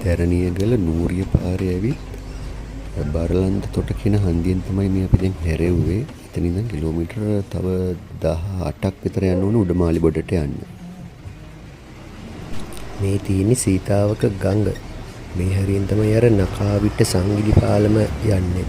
දැරණියගල නූරිය පාරේ ඇවිත් බරලන්ද තොට කියන හන්දියෙන් තමයි මේ අපි දැන් හැරෙව්වේ. එතන ඉඳන් කිලෝමීටර තව 18ක් විතර යන්න ඕන උඩමාලි බොඩට යන්න. මේ තියෙන්නේ සීතාවක ගඟ. මේ හරියෙන් තමයි අර නකාවිට සංගිලි පාලම යන්නේ.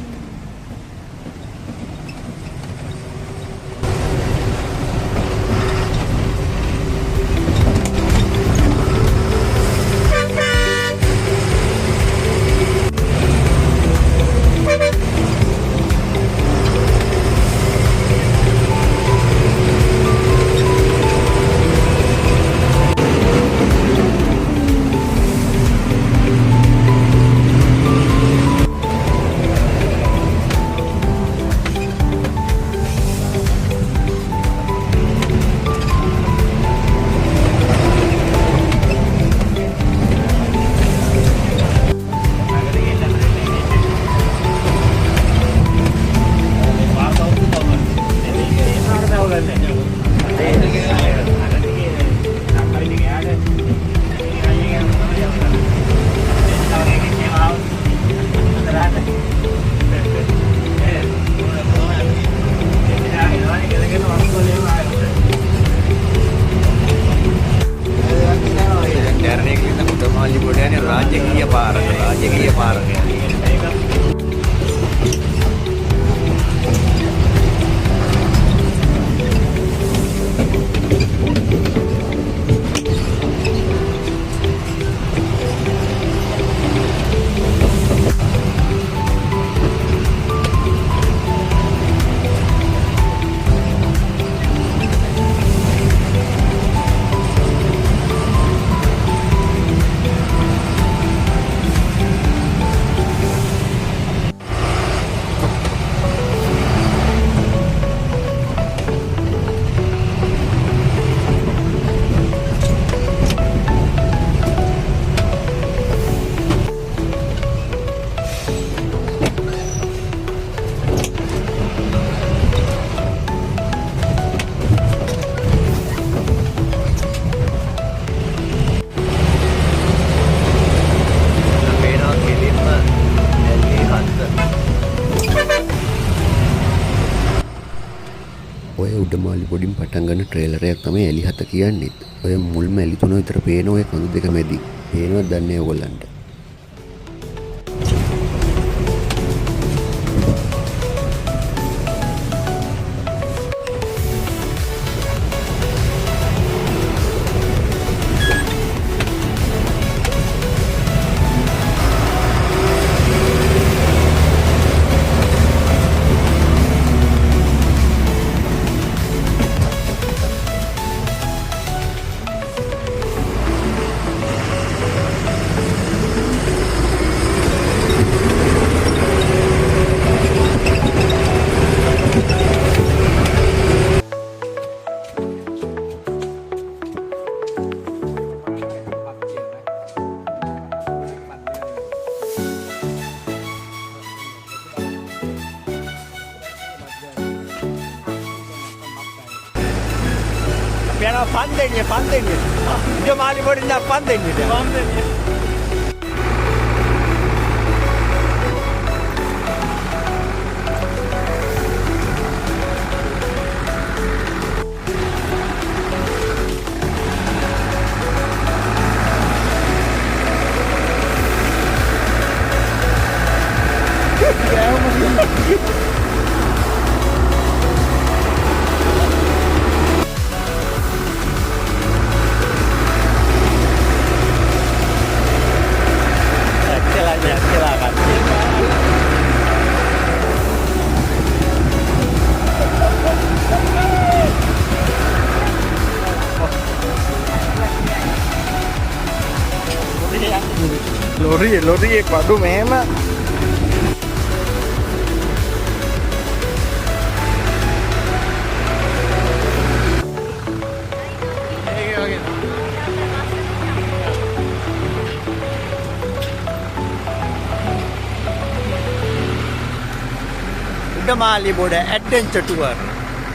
राजकीय पार्क උඩමාලි පොඩින් පටන් ගන්න ට්‍රේලර් එකක් තමයි එලිහත කියන්නේ. ඔය මුල්ම එලි තුන විතර පේන ඔය කඳු දෙක මැදි. පේනවද දන්නේ ඔයගොල්ලන්ට? Piano pandenya. Dia mali boleh nak pandenya dia. Pandenya. Lori ek wadu mehema Udamaliboda adventure tour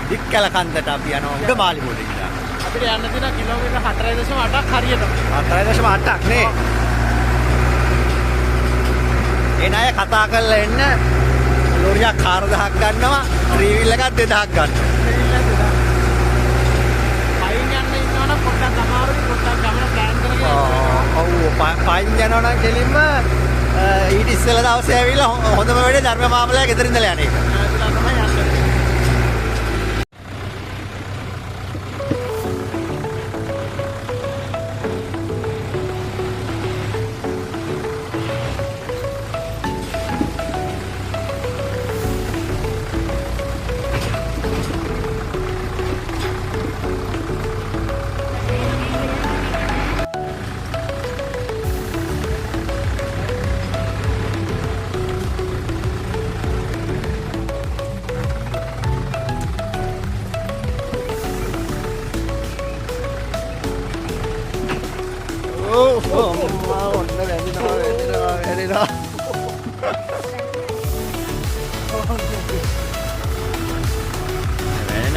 දික්කල කන්දට අපි යනවා උඩමාලි බොඩ ඉඳලා අපිට යන්න තියෙන කිලෝමීටර් 4.8ක් හරියට 4.8ක් නේ එන අය කතා කරලා එන්න. ලෝරියක් 4000ක් ගන්නවා, ත්‍රිවිල් එකක් 2000ක් ගන්නවා. පයින් යන්න ඉන්නවනම් පොඩ්ඩක් අමාරුයි පොඩ්ඩක් ගමන ප්ලෑන් කරගෙන ඔව් පයින් යනවා නම් කෙලින්ම ඊට ඉස්සෙල්ලා දවසේ ඇවිල්ලා හොඳම වෙලේ ධර්ම මාමලයා ගෙදර ඉඳලා යන්නේ. තමයි යන්නේ. ඔන්න වැදිනවා.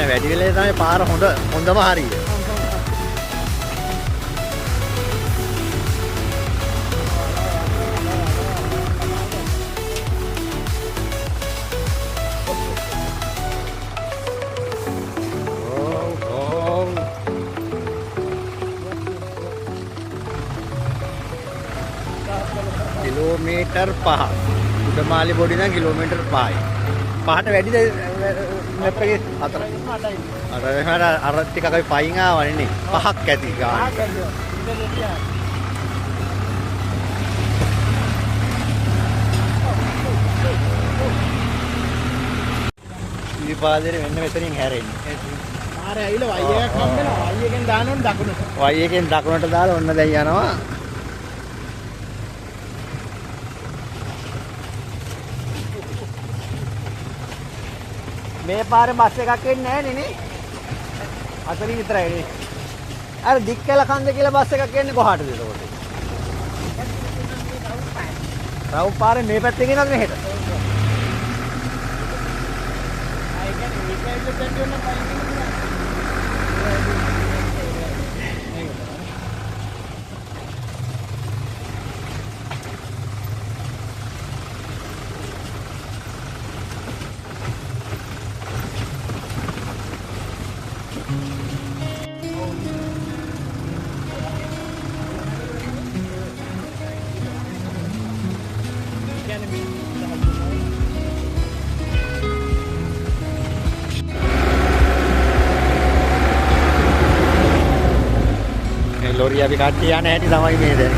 වැඩි වෙලේ තමයි පාර හොඳම හරිය. කිලෝමීටර් 5. උඩමාලි බොඩි නම් කිලෝමීටර් 5යි. 5ට වැඩිද මැප් එකේ 4යි. අර ටිකක් අපි පයින් ආවනේ නේ. 5ක් ඇති ගාන. විපාදේ මෙන්න මෙතනින් හැරෙන්නේ. පාර ඇවිල්ලා වයි එකක් හම්බෙනවා. වයි එකෙන් දානොත් දකුණට. වයි එකෙන් දකුණට දාලා ඔන්න දැන් යනවා. මේ පාරේ බස් එකක් එන්නේ නැහැ නේ. අතරින් විතරයි නේ. අර දික්කල කන්ද කියලා බස් එකක් එන්නේ කොහාටද එතකොට? රව් පාරේ මේ පැත්තෙන් එනවද මෙහෙට? ආයෙ කියන්නේ මේ සයිඩ් එකට යන්න පයින් ලෝරිය අපි කට්ටිය යන හැටි තමයි මේ දැන්.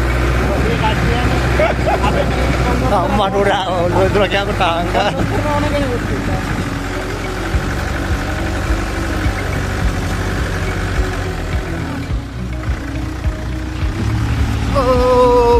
මේ කට්ටිය යන්නේ අම්මා ඩොරා ලෝදුර කියකට තාංගා. ඕන කෙනෙකුට. ඕ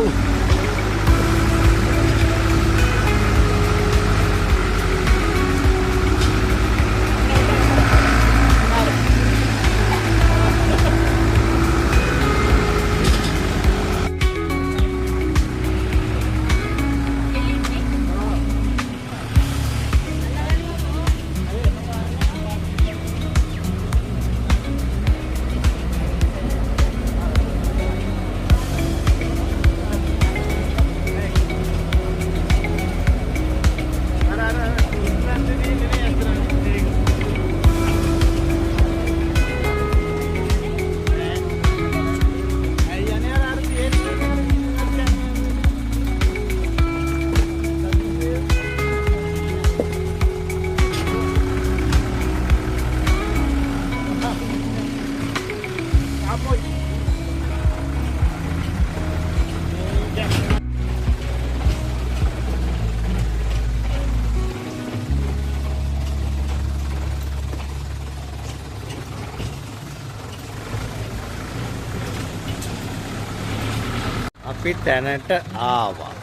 අපි තැනට ආවා.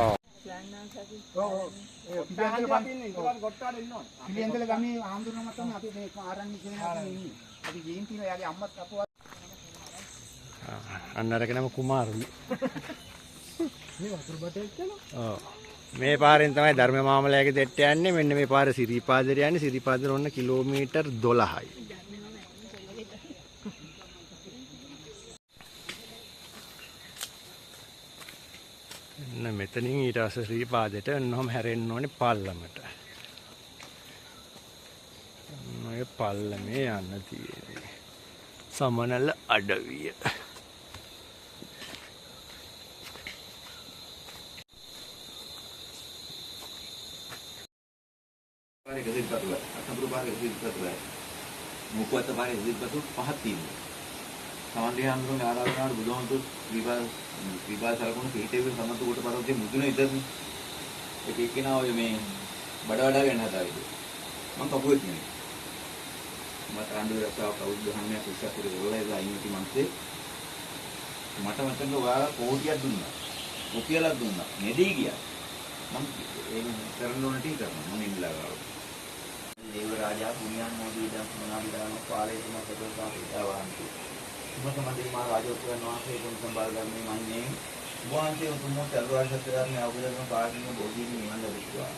ඔව්. පිළියෙන්දල ගමේ ආම්දුරනම තමයි අපි මේ ආරණ්‍ය කියන ඉන්නේ. අපි ගිහින් තියෙන යාගේ අම්මත් අපුවත් අන්න අරගෙනම කුමාරුයි. මේ වතුර බටේක් යනවා. ඔව්. මේ පාරෙන් තමයි ධර්ම මාමලයාගේ දෙට්ට යන්නේ. මෙන්න මේ පාර සිරිපාදේට යන්නේ. සිරිපාදේට ඔන්න කිලෝමීටර් 12යි. මෙතනින් ඊට පස්සේ ශ්‍රී පාදයට එන්නම හැරෙන්න ඕනේ පල්ලමට. ඔය පල්ලමේ යන්න තියෙන්නේ. සමනල අඩවිය. මුකුත් පාරේ ඉදිරිපසු පහක් තියෙනවා. සමන්දී හඳුනන ආරාධනාවට බුදුහාමුදුරු විවාහ සලකුණු පිටේවි සමතු කොට පරෝතේ මුදුනේ ඉදන්නේ. ඒක එක්කිනා ඔය මේ බඩ වඩා ගන්න හදාවිද. මම කපුවෙක් නෙමෙයි. මට ආණ්ඩුවේ රස්සාව කවුරුද ගහන්නේ කුස්සකුරේ වලලා ඉන්නේ මන්සේ. මට මතක ඔයාලා කෝටියක් දුන්නා. රුපියලක් දුන්නා. නෙදී ගියා. මම ඒක කරන්න ඕන ටික කරනවා. මම ඉන්නලා ගාව. දේව රාජා පුණ්‍යන් මොදී දම් මොනාවිදාන පාලේ තුම සදෝසා පිටවාන්ති. සුමතමදී මා රාජෝත්සවයන් වාසේ ගුණ සම්බාර ගන්නේ මන්නේ. වාන්ති උතුම් චතුරාර්ය සත්‍ය ධර්මයේ අවබෝධන පාඩින බෝධින් නිවන් ලැබුවා.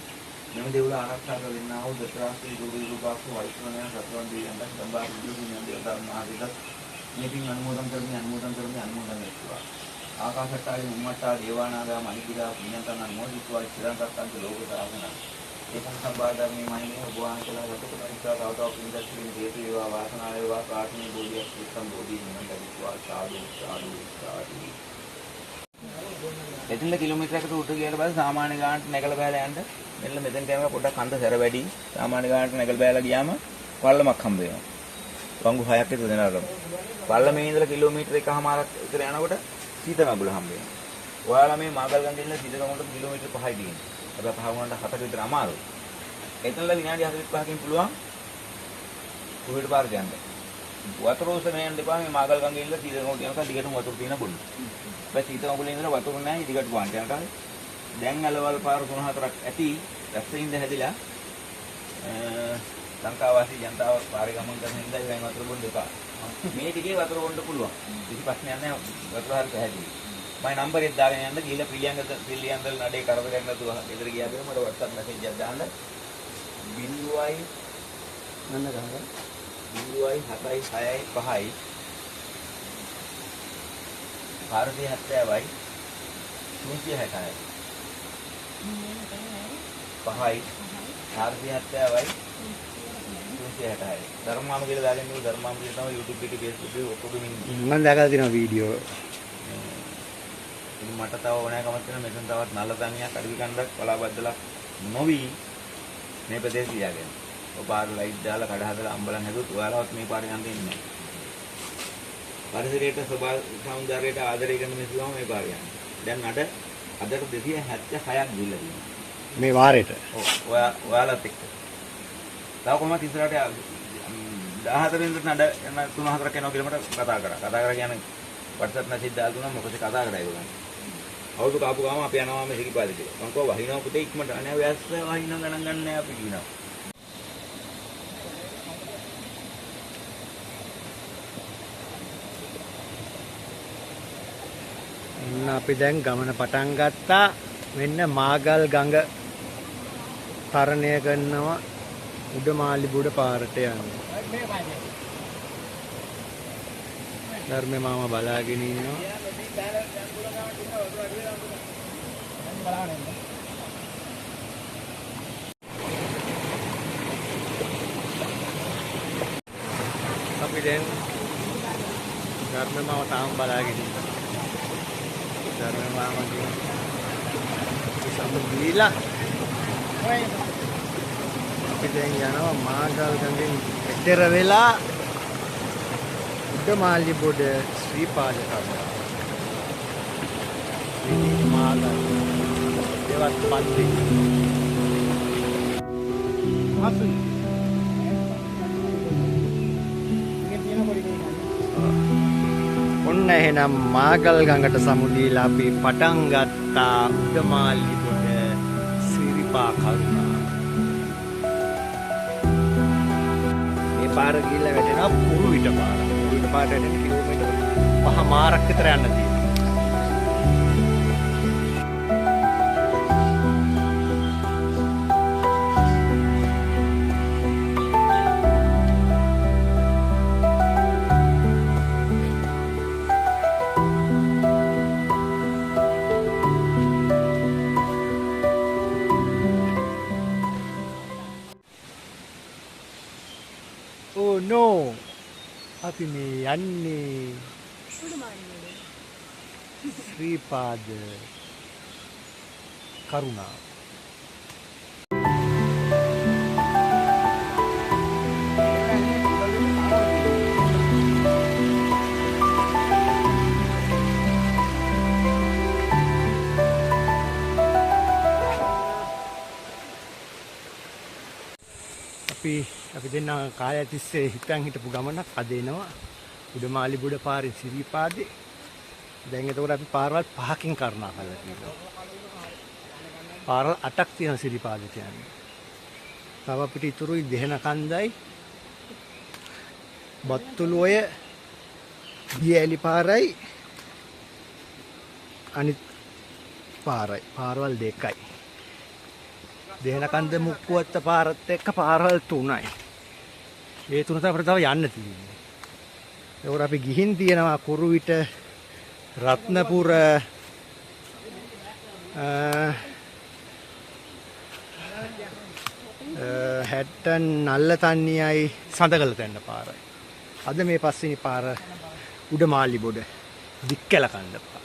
මෙම දේවල ආරක්ෂා කරගන්නා වූ දසරාස්ත්‍රී දුරු රූපක් වෛශ්‍රවණයන් සත්වන් දීයන්ට සම්බාර විදුලියන් දේවතාව මහදෙස් මේකින් අනුමෝදන් කරමින් වෙත්වා. ආකාශට්ටාලි මුම්මට්ටා දේවානාගා මණිපිරා පුණ්‍යන්තන් අනුමෝදිතවා චිරන්තත්තන්ත ලෝක සාසන. ඒකන් සම්බාර ධර්මයේ මන්නේ ඔබ වහන්සේලා වතුපරිත්‍යා තවතව පින්දස්ත්‍රී දේතු වේවා වාසනාව වේවා ප්‍රාර්ථනීය බෝධියක් උත්තම බෝධිය නිවන් ලැබුවා. සාදු සාදු සාදු. එතන කිලෝමීටරයකට උඩ ගියාට පස්සේ සාමාන්‍ය ගානට නැගලා බෑලා යන්න මෙන්න මෙතෙන්ට යනකොට පොඩ්ඩක් කන්ද සැර වැඩි. සාමාන්‍ය ගානට නැගලා බෑලා ගියාම පල්ලමක් හම්බ වෙනවා. වංගු 6ක් විතර දෙනවලු. පල්ලමේ ඉඳලා කිලෝමීටර 1කමාරක් විතර යනකොට සීතමගුල හම්බ වෙනවා. ඔයාලා මේ මාගල්ගන්ගේ ඉඳලා සීතමගුලට කිලෝමීටර 5යි තියෙන්නේ. අපේ 5 වුණාට 7ක විතර අමාරුයි. එතනලා විනාඩි 45කින් පුළුවන් කුහෙට පාරට යන්න. වතුර උසම යන්න දෙපා මේ මාගල්ගන්ගේ ඉඳලා සීතමගුලට යනකම් දිගටම වතුර තියෙන බොන්න. බෑ සීතමගුලේ ඉඳලා වතුර නැහැ දිගට පාන්ට යනකම්. දැන් අලවල් පාර 3-4ක් ඇති රැස්සින්ද හැදිලා ලංකාවාසී ජනතාව පාරේ ගමන් කරන හින්දා ඉතින් වතුර බොන්න එපා. මේ ටිකේ වතුර බොන්න පුළුවන්. කිසි ප්‍රශ්නයක් නැහැ. වතුර හරි පැහැදිලි. මම නම්බර් එක දාගෙන යන්න ගිහලා පිළියන්දල් නඩේ කරදරයක් නැතුව ගෙදර ගියාද මට WhatsApp message එකක් දාන්න. 0යි නන්න ගහන්න. 0යි 7යි 6යි 5යි 470යි 360යි 5යි 470යි 360යි ධර්මාම කියලා දාගෙන ඉන්න ධර්මාම කියලා තමයි YouTube එකේ Facebook එකේ ඔක්කොගෙම ඉන්නේ. මම දැකලා තියෙනවා වීඩියෝ. ඉතින් මට තව ඕනෑකමක් තියෙනවා මෙතන තවත් නල්ල තනියක් අඩවි කණ්ඩක් බලාබද්දලක් නොවි මේ ප්‍රදේශය තියාගෙන. ඔය පාර ලයිට් දාලා කඩ හදලා අම්බලන් හැදුවොත් ඔයාලවත් මේ පාරේ යන්න දෙන්නේ නැහැ. පරිසරයට ස්වභාව සෞන්දර්යයට ආදරය කරන මිනිස්සුම මේ පාරේ යන්නේ. දැන් අදට 276ක් ගිහිල්ලා තියෙනවා. මේ වාරෙට. ඔව් ඔයාලත් එක්ක. තව කොහොමද ඉස්සරහට 14 වෙනිදට නඩ 3-4ක් යනවා කියලා මට කතා කරා. කතා කරා කියන්නේ WhatsApp message දාලා දුන්නා මොකද කතා කරා ඒගොල්ලන්. අවුරුදු කාපු ගාම අපි යනවා මේ සිරිපාදේ කියලා. මං කව වහිනවා පුතේ ඉක්මනට අනේ වැස්ස වහින ගණන් ගන්න නෑ අපි කියනවා. අපි දැන් ගමන පටන් ගත්තා. මෙන්න මාගල් ගඟ තරණය කරනවා උඩමාලිබුඩ පාරට යන්නේ. ධර්මේ මාම බලාගෙන ඉන්නවා. අපි දැන් ධර්මේ මාම තාම බලාගෙන ඉන්නවා. ධර්මේ මාම සමුදීලා අපි දැන් යනවා මාගල් ගඟෙන් එතර වෙලා උඩමාලිබොඩ ශ්‍රී පාද කරා. මේ මාගල් දේවත් පන්ති. මාසුයි. මේක තියෙන පොඩි දෙයක්. ඔන්න එහෙනම් මාගල් ගඟට සමුදීලා අපි පටන් ගත්තා උඩමාලිබොඩ සිරිපා කරුණා. මේ පාර ගිහිල්ලා වැටෙනවා පුරුවිට පාර. පුරුවිට පාරට වැටෙන කිලෝමීටර් 5මාරක් විතර යන්න තියෙනවා. අපි මේ යන්නේ ශ්‍රීපාද කරුණා. අපි දෙන්න කාලය තිස්සේ හිතන් හිටපු ගමනක් අද එනවා උඩමාලිබුඩ පාරේ සිරිපාදේ. දැන් එතකොට අපි පාරවල් 5කින් කරුණා කරලා තියෙනවා. පාරවල් 8ක් තියෙන සිරිපාදේ කියන්නේ. තව අපිට ඉතුරුයි දෙහන කන්දයි බත්තුලෝය දියැලි පාරයි අනිත් පාරයි. පාරවල් දෙකයි. දෙහන කන්ද මුක්කුවත්ත පාරත් එක්ක පාරවල් 3යි. ඒ තුන තමයි අපිට තව යන්න තියෙන්නේ. ඒකට අපි ගිහින් තියෙනවා කුරුවිට රත්නපුර හැට්ටන් නල්ලතන්නියයි සඳකල තැන්න පාරයි. අද මේ පස්වෙනි පාර උඩමාලිබොඩ දික්කැල කන්ද පාර.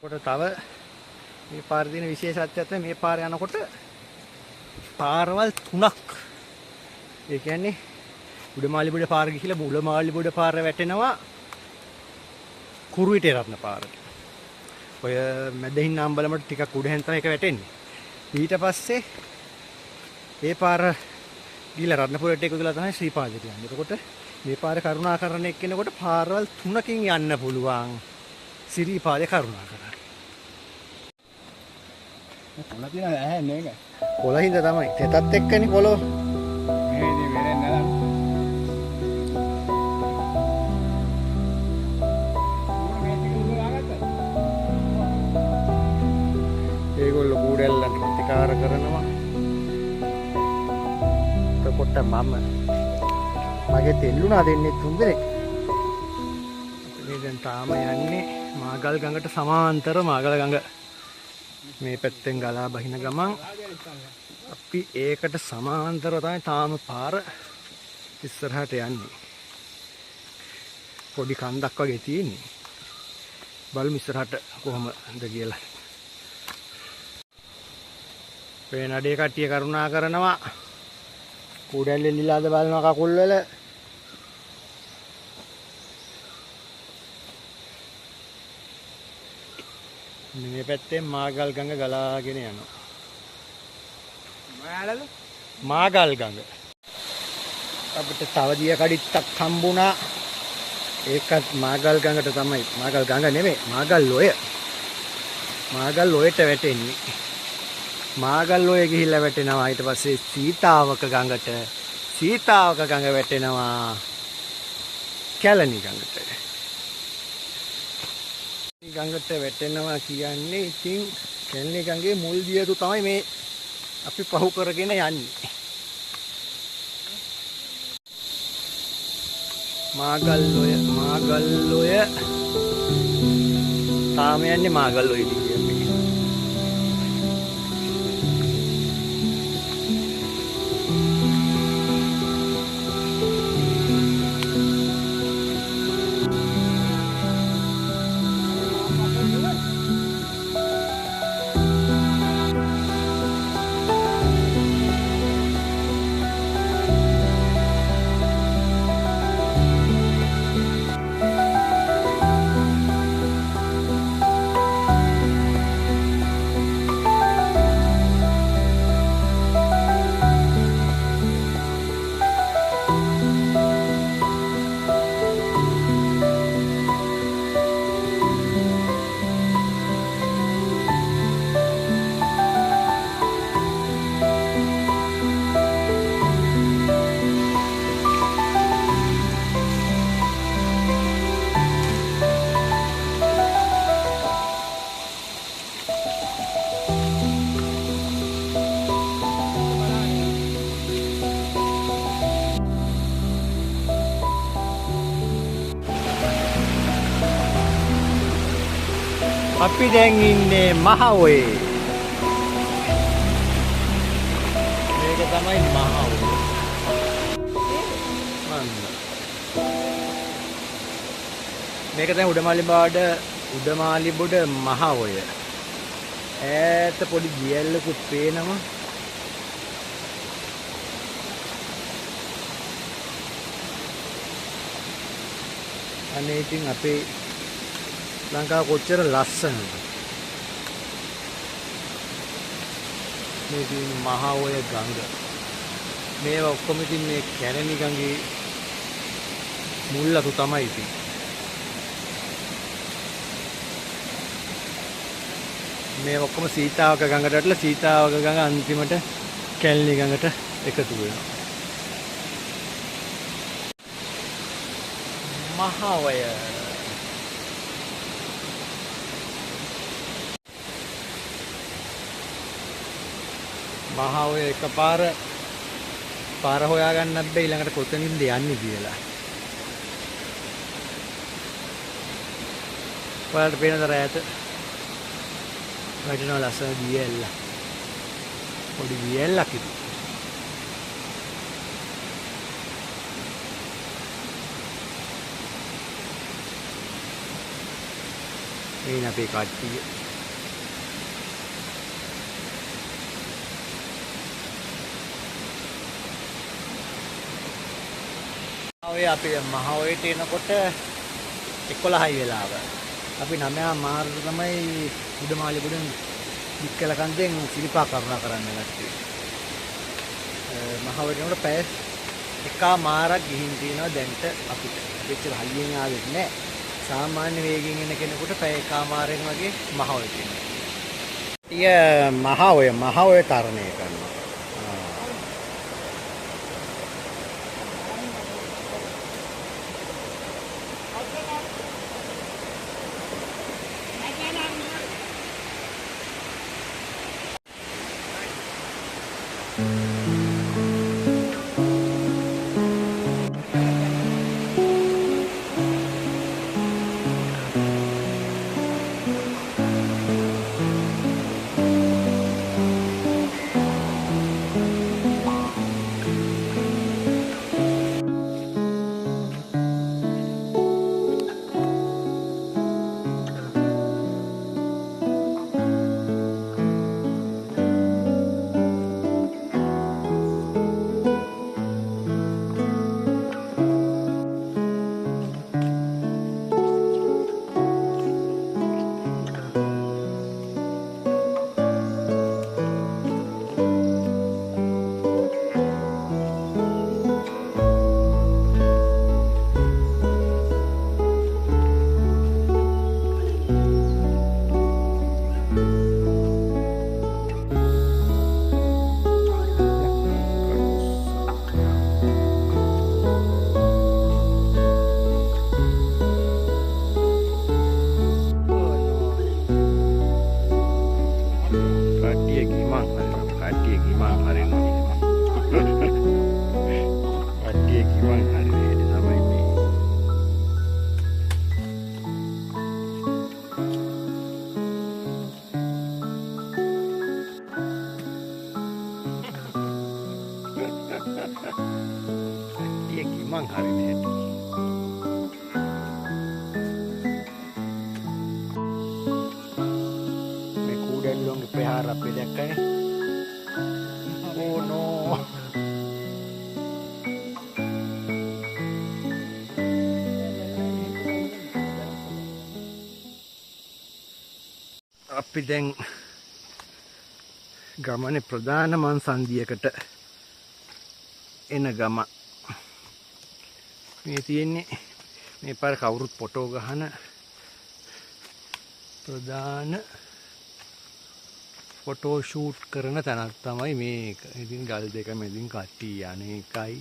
කොට තව මේ පාර දින විශේෂත්වයක් තමයි මේ පාර යනකොට පාරවල් 3ක්. ඒ කියන්නේ උඩමාලිබොඩ පාර ගිහිලා උඩමාලිබොඩ පාර වැටෙනවා කුරුවිටේ රත්න පාරට. ඔය මැදින් අම්බලමට ටිකක් උඩෙන් තමයි ඒක වැටෙන්නේ. ඊට පස්සේ ඒ පාර ගිහිලා රත්නපුරට එකතුලා තමයි ශ්‍රීපාදයට යන්නේ. එතකොට මේ පාරේ කරුණාකරන එක්කෙනෙකුට පාරවල් 3කින් යන්න පුළුවන් ශ්‍රීපාදේ කරුණාකරන. කොළ තියෙන ඇහැ නේද? කොළින්ද තමයි. තෙතත් එක්කනේ පොළොව. මේ ඉතින් වෙරෙන් නෑ. ඒගොල්ලෝ කූඩැල්ලන්ට ප්‍රතිකාර කරනවා. එතකොට මගේ තෙල්ලුණා දෙන්නේ 3 දෙනෙක්. අපි දැන් තාම යන්නේ මාගල් ගඟට සමාන්තර මාගල් ගඟ මේ පැත්තෙන් ගලා බහින ගමන් අපි ඒකට සමාන්තරව තමයි තාම පාර ඉස්සරහට යන්නේ. පොඩි කන්දක් වගේ තියෙන්නේ. බලමු ඉස්සරහට කොහොමද කියලා. මේ නඩේ කට්ටිය කරුණා කරනවා. කුඩැල්ලේ නිලාද බලනවා කකුල් වල. මේ පැත්තෙන් මාගල් ගඟ ගලාගෙන යනවා. මාගල් ගඟ. අපිට තව දිය කඩਿੱත්තක් හම්බුණා. ඒකත් මාගල් ගඟට තමයි. මාගල් ගඟ නෙමෙයි මාගල් ලොය. මාගල් ලොයට වැටෙන්නේ. මාගල් ලොය ගිහිල්ලා වැටෙනවා. ඊට පස්සේ සීතාවක ගඟට. සීතාවක ගඟ වැටෙනවා කැලණි ගඟට. ගඟට වැටෙනවා කියන්නේ ඉතින් කැලණි ගඟේ මුල් දියතු තමයි මේ අපි පහු කරගෙන යන්නේ. මාගල් ලොය තාම යන්නේ මාගල් ලොය කියන්නේ. අපි දැන් ඉන්නේ මහඔයේ. මේක තමයි මහඔය. මන්න මේක තමයි උඩමාලිබොඩ මහ ඔය. ඈත පොඩි දියැලකුත් පේනවා. අනේ ඉතින් අපේ ලංකාව කොච්චර ලස්සනද. මේ තියෙන මහ ඔය ගඟ. මේවා ඔක්කොම ඉතින් මේ කැලණි ගඟේ මුල් අතු තමයි ඉතින්. මේ ඔක්කොම සීතාවක ගඟට වැටලා සීතාවක ගඟ අන්තිමට කැලණි ගඟට එකතු වෙනවා. මහවය මහවය එකපාර පාර හොයාගන්නත් බැහැ ඊළඟට කොතනින්ද යන්නේ කියලා. ඔයාලට පේනද රැයට වටිනා ලස්සන දියැල්ල. පොඩි දියැල්ලක් ඉතින්. මේ අපේ කට්ටිය. ඔය අපේ මහ ඔයට එනකොට 11යි වෙලාව. අපි 9 මාර්ග තමයි උඩමාලිබොඩෙන් වික්කල කන්දෙන් සිරිපා කරුණා කරන්න ගත්තේ. මහ ඔයට එනකොට පැය 1 මාරක් ගිහින් තිනවා දැන්ට අපිට. එච්චර හයියෙන් ආවෙත් නෑ. සාමාන්‍ය වේගයෙන් එන කෙනෙකුට පැය 1 මාරෙන් වගේ මහ ඔයට එනවා. මහ ඔය තරණය කරනවා. මං හරිනේ මේ කූඩැල්ලොන්ගේ ප්‍රහාර අපේ දැක්කනේ. ඕ නෝ අපි දැන් ගමනේ ප්‍රධාන මංසන්දියකට එන ගම මේ තියෙන්නේ. මේ පාර කවුරුත් ෆොටෝ ගහන ප්‍රධාන ෆොටෝ ෂූට් කරන තැනක් තමයි මේක. ඉතින් ගල් දෙක මැදින් කට්ටිය යන්නේ එකයි.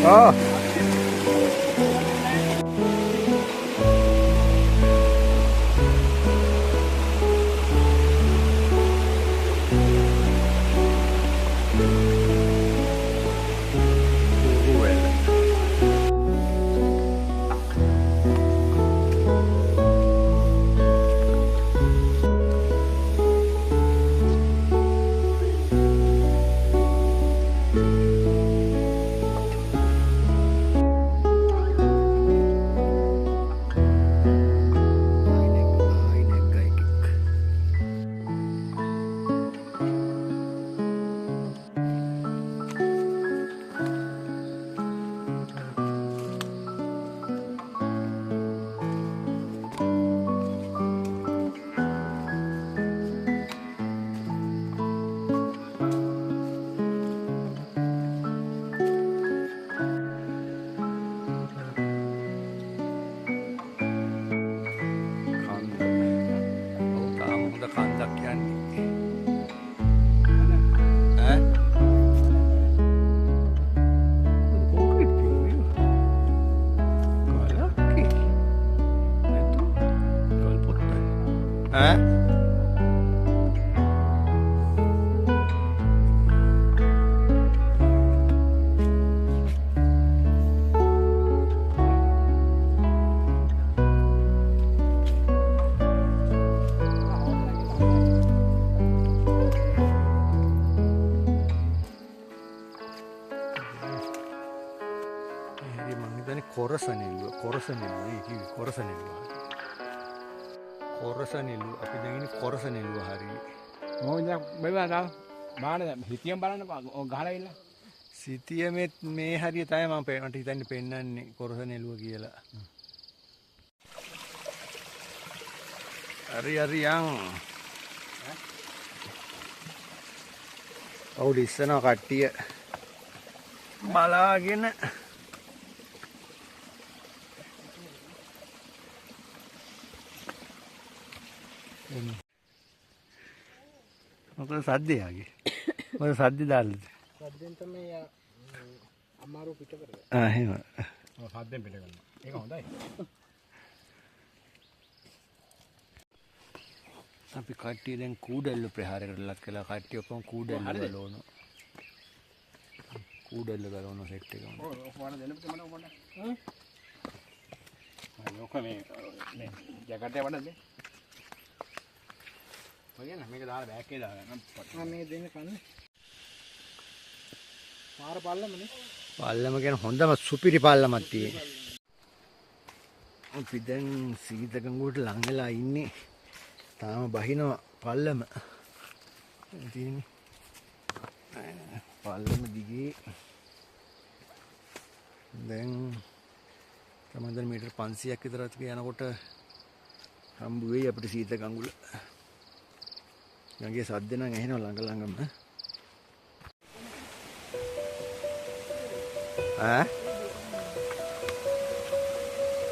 Oh. කන්දක් යන්නේ ඈ කොන්ක්‍රීට් පියුනේ ගලක් නේද ගල් පොත්ත ඈ කොරසනෙල්ලුව අපි දැන් ඉන්නේ කොරසනෙල්ලුව හරිය. මොකද බැලුවා තාම බාන හිතියම් බලන්න ගහලා ඉන්න. සිතියමෙත් මේ හරිය තමයි මට හිතන්නේ පෙන්නන්නේ කොරසනෙල්ලුව කියලා. හරි යන්. අවුල ඉස්සනවා කට්ටිය බලාගෙන මොකද සද්දයාගේ මොකද සද්ද දාලාද සද්දෙන් තමයි අමාරු පිට කරේ. එහෙම සද්දෙන් පිට කරනවා. ඒක හොඳයි. අපි කට්ටිය දැන් කූඩැල්ල ප්‍රහාරයකට ලක් කළා. කට්ටිය ඔක්කොම කූඩැල්ල ගලවන. කූඩැල්ල ගලවන සෙට් එකම. ඔව් ඔය දෙන්න පිට මම පොඩ්ඩක්. ඔක මේ ජැකට් එක වඩද? ඔයගෙන මේක දාලා බෑග් එකේ දාගන්න. මේ දෙන්න කන්නේ. පාර පල්ලමනේ. පල්ලම කියන හොඳම සුපිරි පල්ලමක් තියෙනවා. අපි දැන් සීතගඟුවට ලං වෙලා ඉන්නේ. තාම බහිනවා පල්ලම. තියෙන්නේ. පල්ලම දිගේ දැන් සමහර මීටර් 500ක් විතර යනකොට හම්බ වෙයි අපිට සීතගඟුල. යගේ සද්ද නම් ඇහෙනවා ළඟ ළඟම. ඈ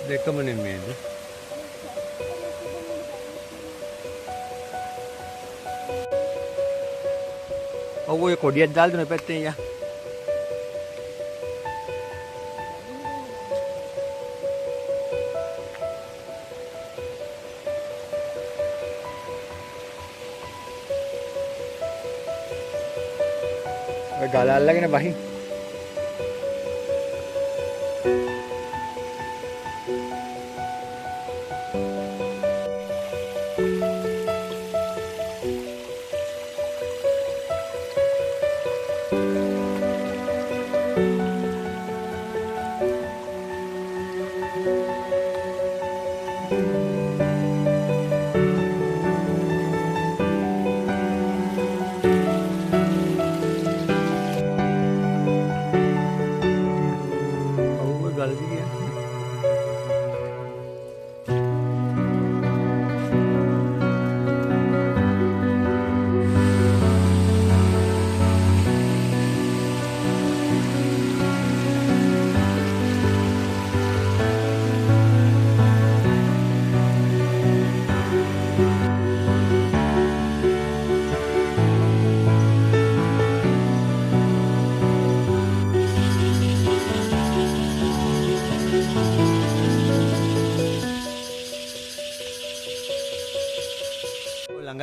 දෙකම නෙමෙයිද? ඔව් ඔය කොඩියක් දාලා දෙන පැත්තෙන් යා. ඔය ගල අල්ලගෙන බහින්.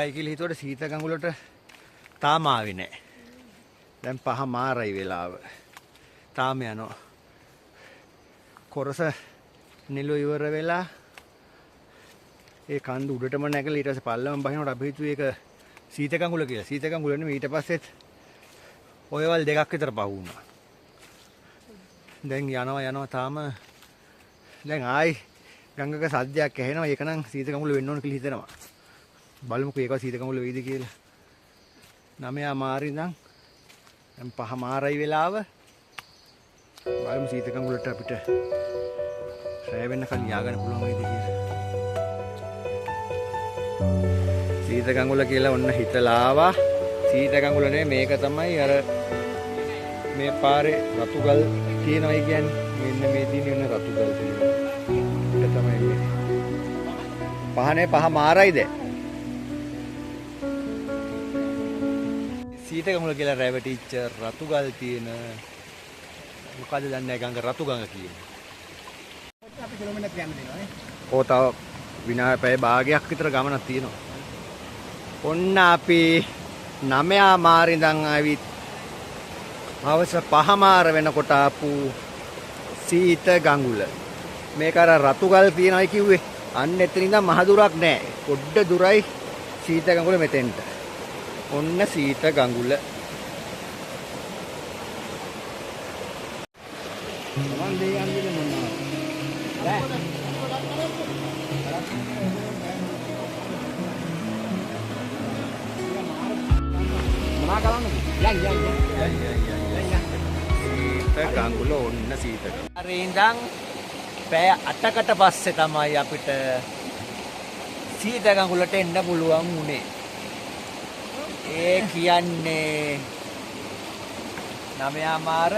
ළඟයි කියලා හිතුවට සීත ගඟුලට තාම ආවේ නැහැ. දැන් 5 මාරයි වෙලාව. තාම යනවා. කොරස නිලු ඉවර වෙලා ඒ කන්ද උඩටම නැගලා ඊට පස්සේ පල්ලම බහිනකොට අපි හිතුවේ ඒක සීත ගඟුල කියලා. සීත ගඟුල නෙමෙයි ඊට පස්සෙත් ඔයවල් දෙකක් විතර පහ වුණා. දැන් යනවා තාම දැන් ආයි ගංගක සද්දයක් ඇහෙනවා. ඒක නම් සීත ගඟුල වෙන්න ඕන කියලා හිතෙනවා. බලමුකෝ ඒක සීත ගඟුල වෙයිද කියලා. 9 මාරි ඉඳන් දැන් 5 මාරයි වෙලාව. බලමු සීත ගඟුලට අපිට රැ වෙන්න කලින් යාගන්න පුළුවන් වෙයිද කියලා. සීත ගඟුල කියලා ඔන්න හිතලා ආවා. සීත ගඟුල නෙමෙයි මේක තමයි අර මේ පාරේ රතුගල් තියෙනවයි කියන්නේ. මෙන්න මේ තියෙන රතුගල් තියෙනවා. ඒක තමයි මේ. පහනේ 5 මාරයිද? සීත ගඟුල කියලා රැවටිච්ච රතුගල් තියෙන මොකද දන්නේ ගඟ රතු ගඟ කියන්නේ. අපි කිලෝමීටර් යන්න දෙනවා නේ. ඕ තව විනාඩි පැය භාගයක් විතර ගමනක් තියෙනවා. ඔන්න අපි 9 මාරි ඉඳන් ආවිත් හවස 5 මාර වෙනකොට ආපු සීත ගඟුල. මේක අර රතුගල් තියනයි කිව්වේ. අන්න එතන ඉඳන් මහ දුරක් නෑ. පොඩ්ඩ දුරයි සීත ගඟුල මෙතෙන්ට. ඔන්න සීත ගඟුල. මම දෙය යන්නේ මොනවා? මොනවා කරන්නද? යන්. සීත ගඟුල ඔන්න සීත. අර ඉඳන් පැය 8කට පස්සේ තමයි අපිට සීත ගඟුලට එන්න පුළුවන් වුණේ. ඒ කියන්නේ 9 මාර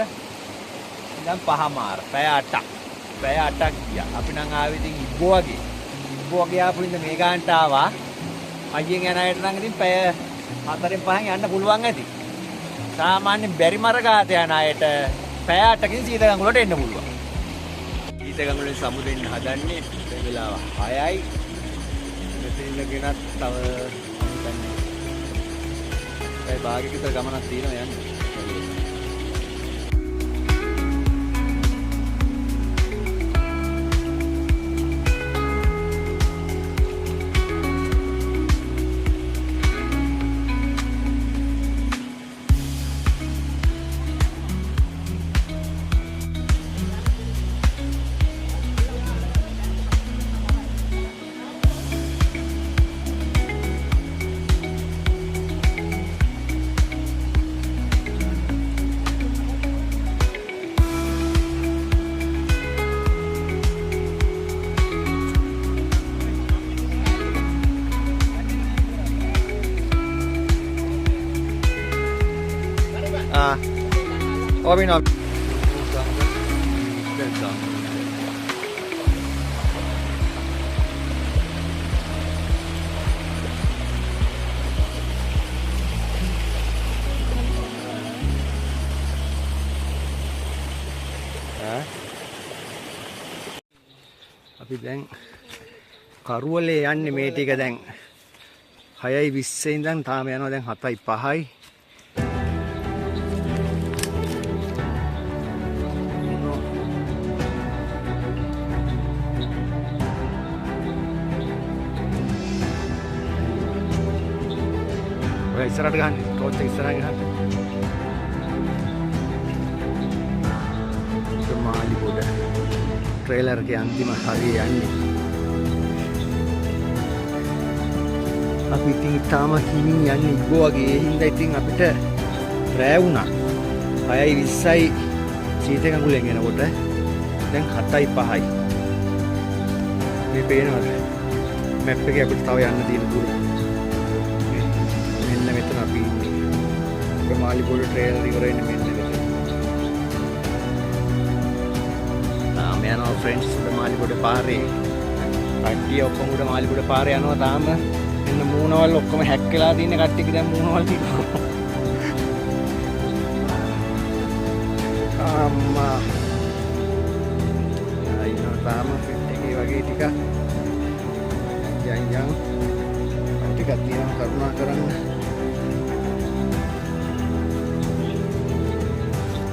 ඉඳන් 5 මාර පැය 8ක්. පැය 8ක් ගියා. අපි නම් ආවේ ඉතින් ඉබ්බෝ වගේ ආපු ඉඳ මේ ගානට ආවා. අයියෙන් යන අයට නම් ඉතින් පැය 4න් 5න් යන්න පුළුවන් ඇති. සාමාන්‍ය බැරි මරගාත යන අයට පැය 8කින් සීත ගඟුලට එන්න පුළුවන්. සීත ගඟුලෙන් සමුදෙන්න හදන්නේ මේ වෙලාව 6යි. මෙතනින් ගෙනත් තව පැය භාගයක විතර ගමනක් තියෙනවා යන්න. Ovi no. අපි දැන් කරුවලේ යන්නේ මේ ටික දැන් 6:20 ඉඳන් තාම යනවා දැන් 7:05යි. ඔය ඉස්සරහට ගහන්න ටෝච් එක ඉස්සරහට ගහන්න. මාලි පොඩ ට්‍රේලර් එකේ අන්තිම හරිය යන්නේ. අපි ඉතින් තාම කිමින් යන්නේ ඉබ්බෝ වගේ. ඒ හින්දා ඉතින් අපිට රෑ වුණා. 6:20යි සීත ගඟුලෙන් එනකොට දැන් 7:05යි. මේ පේනවද? මැප් එකේ අපිට තව යන්න තියෙන දුර. මෙන්න මෙතන අපි ඉන්නේ. මාලිපොඩ ට්‍රේලර් ඉවර වෙන්නේ මෙන්න මෙතන. තාම යනවා ෆ්‍රෙන්ඩ්ස් මාලිපොඩ පාරේ. කට්ටිය ඔක්කොම උඩ මාලිපොඩ පාරේ යනවා තාම. මෙන්න මූණවල් ඔක්කොම හැක් වෙලා තියෙන කට්ටියක දැන් මූණවල් තියෙනවා. අම්මා. අයියෝ තාම ෆිට් එකේ වගේ ටික යන් ටිකක් තියෙනවා කරුණා කරන්න.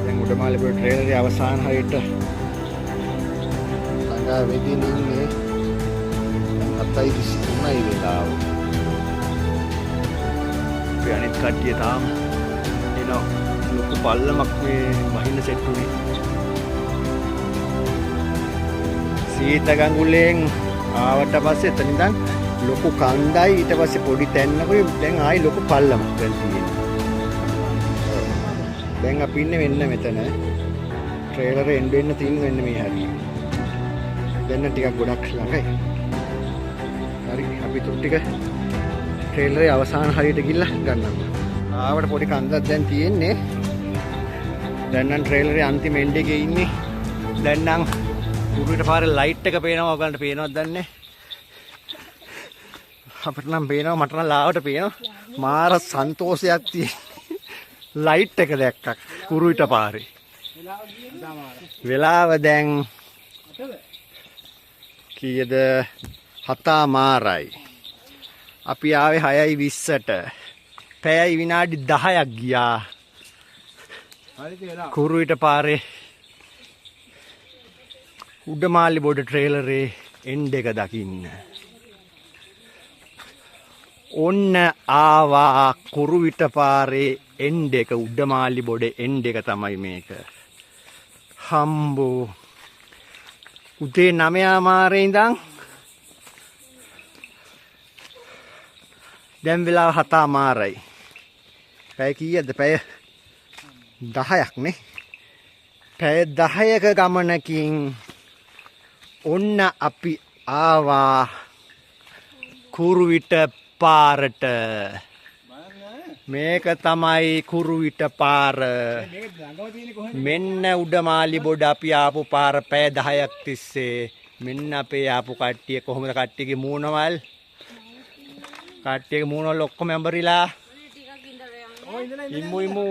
දැන් උඩමාලිපුර ට්‍රේලරේ අවසාන හරියට ළඟා වෙදී ඉන්නේ. 7:33යි වෙලාව. අපි අනිත් කට්ටිය තාම එනවා. ලොකු පල්ලමක් මේ වහින්න සෙට් උනේ. සීත ගඟුලෙන් ආවට පස්සේ එතන ඉඳන් ලොකු කන්දයි ඊට පස්සේ පොඩි තැන්නකුයි දැන් ආයි ලොකු පල්ලමක් දැන් තියෙනවා. දැන් අපි ඉන්නේ මෙන්න මෙතන. ට්‍රේලරේ එන්න වෙන්න තියෙන මෙන්න මේ හරිය. දැන් ටිකක් ගොඩක් ළඟයි. හරි අපි තුන් ටික ට්‍රේලරේ අවසාන හරියට ගිහිල්ලා ගන්නවා. ආවට පොඩි කන්දක් දැන් තියෙන්නේ. දැන් නම් ට්‍රේලරේ අන්තිම එන්ඩ් එකේ ඉන්නේ. දැන් නම් උඩට පාරේ ලයිට් එක පේනවා. ඔයගලන්ට පේනවද දන්නේ? අපිට නම් පේනවා, මට නම් ලාවට පේනවා. මාර සන්තෝෂයක් තියෙන ලයිට් එක දැක්කක් කුරුවිට පාරේ. වෙලාව දැන් කීයද? 7:00යි. අපි ආවේ 6:20ට. පැයයි විනාඩි 10ක් ගියා. කුරුවිට පාරේ උඩමාලිබොඩ ට්‍රේලරේ එන්ඩ් එක දකින්න. ඔන්න ආවා කුරුවිට පාරේ එන්ඩ් එක. උඩමාලිබොඩ එන්ඩ් එක තමයි මේක. හම්බෝ උදේ 9:00 ඉඳන් දැන් වෙලාව 7:00යි. පැය කීයද? පැය 10ක් නේ. පැය 10ක ගමනකින් ඔන්න අපි ආවා කුරුවිට පාරට. මේක තමයි කුරුවිට පාර. මෙන්න උඩමාලිබොඩ අපි ආපු පාර පැය 10ක් තිස්සේ. මෙන්න අපේ ආපු කට්ටිය. කොහොමද කට්ටියගේ මූණවල්? කට්ටියගේ මූණවල් ඔක්කොම ඇඹරිලා. ඉම්මු ඉම්මු.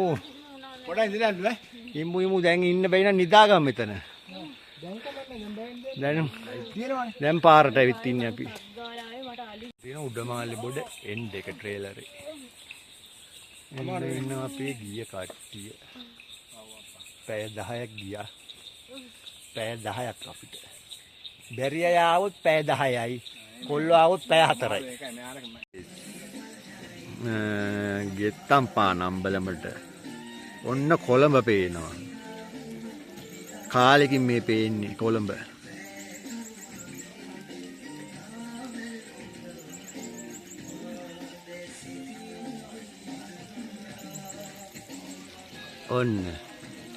පොඩ්ඩක් ඉඳලා ඉන්න බෑ. ඉම්මු ඉම්මු දැන් ඉන්න බෑ නේද? නිදාගමු මෙතන. දැන් පාරට ඇවිත් ඉන්නේ අපි. තියෙන උඩමාලිබොඩ එන්ඩ් එක ට්‍රේලරේ. එන්න අපේ ගිය කට්ටිය. පැය 10ක් ගියා. පැය 10ක් අපිට. බැරි අය ආවොත් පැය 10යි. කොල්ලෝ ආවොත් පැය 4යි. ගෙත්තම් පානම්බලමට. ඔන්න කොළඹ පේනවා. කාලෙකින් මේ පේන්නේ කොළඹ. ඔන්න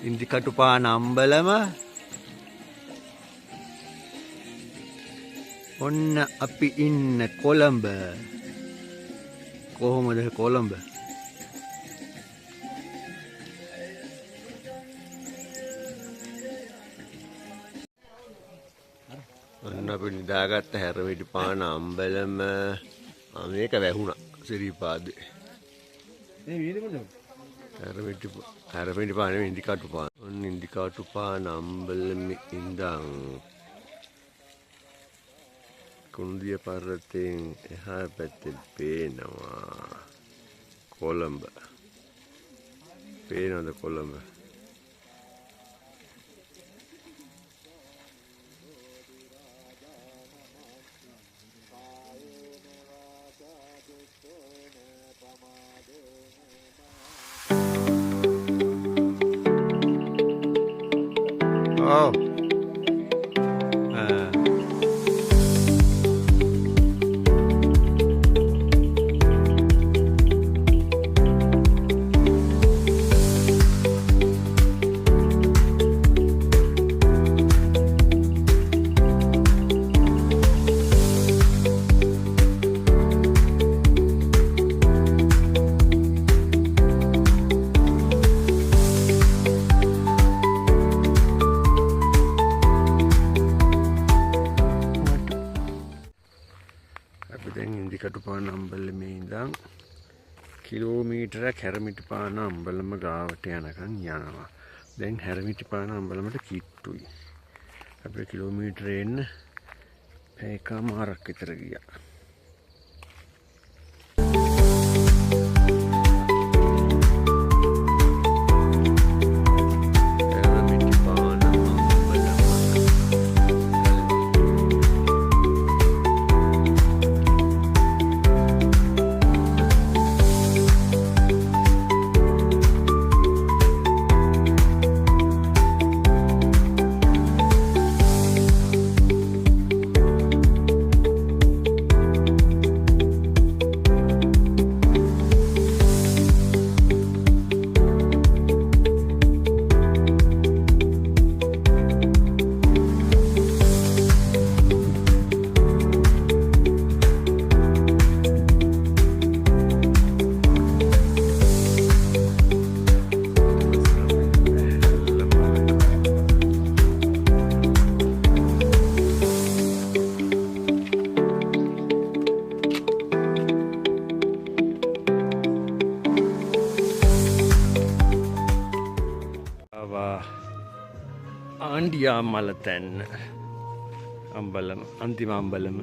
ඉන්දිකටුපාන අම්බලම. ඔන්න අපි ඉන්න කොළඹ. කොහොමද කොළඹ? ඔන්න අපි නිදාගත්ත හැරමිටිපාන අම්බලම. මේක වැහුණා සිරිපාදේ. හැරමිටිපාන ඉන්දිකටුපාන. ඔන්න ඉන්දිකටුපාන අම්බලමේ ඉඳන් කුන්දිය පර්වතයෙන් එහා පැත්තේ පේනවා කොළඹ. පේනවද කොළඹ? Oh. ඉන්දිකටුපාන අම්බලමේ ඉඳන් කිලෝමීටරයක් හැරමිටිපාන අම්බලම ගාවට යනකම් යනවා. දැන් හැරමිටිපාන අම්බලමට කිට්ටුයි. අපේ කිලෝමීටරේ එන්න පැයකමාරක් විතර ගියා. ආවා ආණ්ඩියා මලතැන්න අම්බලම අන්තිම අම්බලම